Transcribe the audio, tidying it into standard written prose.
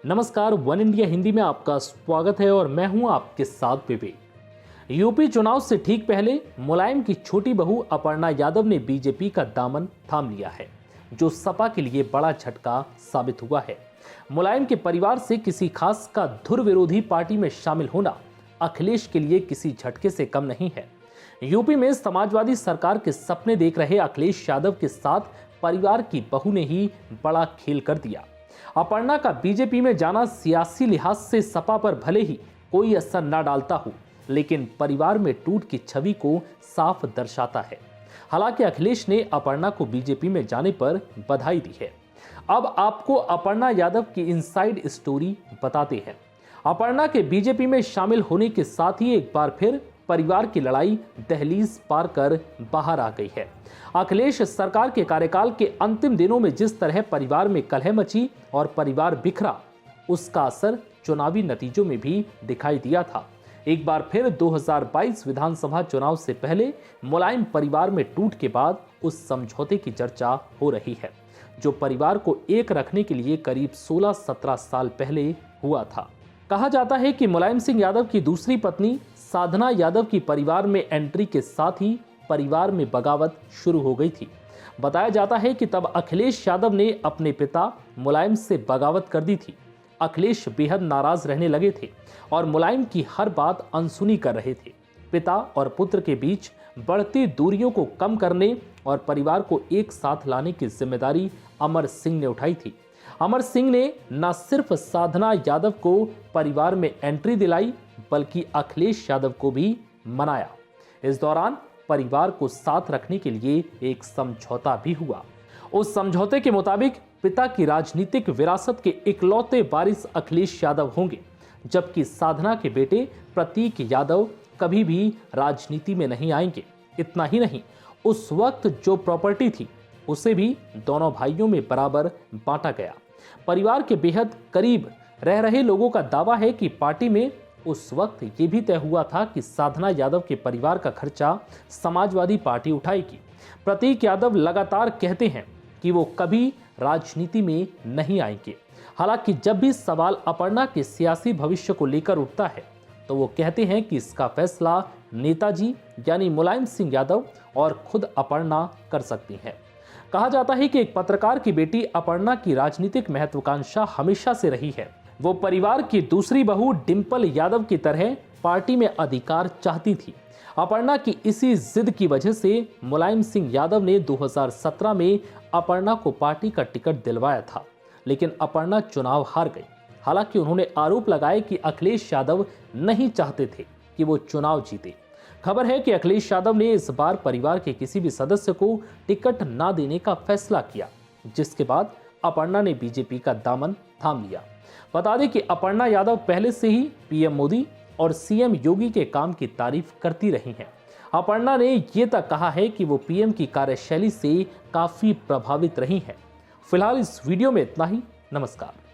नमस्कार, one India Hindi में आपका स्वागत है और मैं हूं आपके साथ विवेक। यूपी चुनाव से ठीक पहले मुलायम की छोटी बहू अपर्णा यादव ने बीजेपी का दामन थाम लिया है, जो सपा के लिए बड़ा झटका साबित हुआ है। मुलायम के परिवार से किसी खास का धुर विरोधी पार्टी में शामिल होना अखिलेश के लिए किसी झटके से कम नहीं है। यूपी में समाजवादी सरकार के सपने देख रहे अखिलेश यादव के साथ परिवार की बहू ने ही बड़ा खेल कर दिया। अपर्णा का बीजेपी में जाना सियासी लिहाज से सपा पर भले ही कोई असर न डालता हो, लेकिन परिवार में टूट की छवि को साफ दर्शाता है। हालांकि अखिलेश ने अपर्णा को बीजेपी में जाने पर बधाई दी है। अब आपको अपर्णा यादव की इनसाइड स्टोरी बताते हैं। अपर्णा के बीजेपी में शामिल होने के साथ ही एक बार फिर परिवार की लड़ाई दहलीज पार कर बाहर आ गई है। अखिलेश सरकार के कार्यकाल के अंतिम दिनों में जिस तरह परिवार में कलह मची और परिवार बिखरा, उसका असर चुनावी नतीजों में भी दिखाई दिया था। एक बार फिर 2022 विधानसभा चुनाव से पहले मुलायम परिवार में टूट के बाद उस समझौते की चर्चा हो रही है, जो परिवार को एक रखने के लिए करीब 16-17 साल पहले हुआ था। कहा जाता है कि मुलायम सिंह यादव की दूसरी पत्नी साधना यादव की परिवार में एंट्री के साथ ही परिवार में बगावत शुरू हो गई थी। बताया जाता है कि तब अखिलेश यादव ने अपने पिता मुलायम से बगावत कर दी थी। अखिलेश बेहद नाराज रहने लगे थे और मुलायम की हर बात अनसुनी कर रहे थे। पिता और पुत्र के बीच बढ़ती दूरियों को कम करने और परिवार को एक साथ लाने की जिम्मेदारी अमर सिंह ने उठाई थी। अमर सिंह ने न सिर्फ साधना यादव को परिवार में एंट्री दिलाई, बल्कि अखिलेश यादव को भी मनाया। इस दौरान परिवार को साथ रखने के लिए एक समझौता भी हुआ। उस समझौते के मुताबिक पिता की राजनीतिक विरासत के इकलौते वारिस अखिलेश यादव होंगे, जबकि साधना के बेटे प्रतीक यादव कभी भी राजनीति में नहीं आएंगे। इतना ही नहीं, उस वक्त जो प्रॉपर्टी थी उसे भी दोनों भाइयों में बराबर बांटा गया। परिवार के बेहद करीब रह रहे लोगों का दावा है कि पार्टी में उस वक्त ये भी तय हुआ था कि साधना यादव के परिवार का खर्चा समाजवादी पार्टी उठाएगी। प्रतीक यादव लगातार कहते हैं कि वो कभी राजनीति में नहीं आएंगे। हालांकि जब भी सवाल अपर्णा के सियासी भविष्य को लेकर उठता है, तो वो कहते हैं कि इसका फैसला नेताजी यानी मुलायम सिंह यादव और खुद अपर्णा कर सकती हैं। कहा जाता है कि एक पत्रकार की बेटी अपर्णा की राजनीतिक महत्वाकांक्षा हमेशा से रही है। वो परिवार की दूसरी बहू डिंपल यादव की तरह पार्टी में अधिकार चाहती थी। अपर्णा की इसी जिद की वजह से मुलायम सिंह यादव ने 2017 में अपर्णा को पार्टी का टिकट दिलवाया था, लेकिन अपर्णा चुनाव हार गई। हालांकि उन्होंने आरोप लगाया कि अखिलेश यादव नहीं चाहते थे कि वो चुनाव जीते। खबर है कि अखिलेश यादव ने इस बार परिवार के किसी भी सदस्य को टिकट ना देने का फैसला किया, जिसके बाद अपर्णा ने बीजेपी का दामन थाम लिया। बता दें कि अपर्णा यादव पहले से ही पीएम मोदी और सीएम योगी के काम की तारीफ करती रही हैं। अपर्णा ने ये तक कहा है कि वो पीएम की कार्यशैली से काफी प्रभावित रही हैं। फिलहाल इस वीडियो में इतना ही। नमस्कार।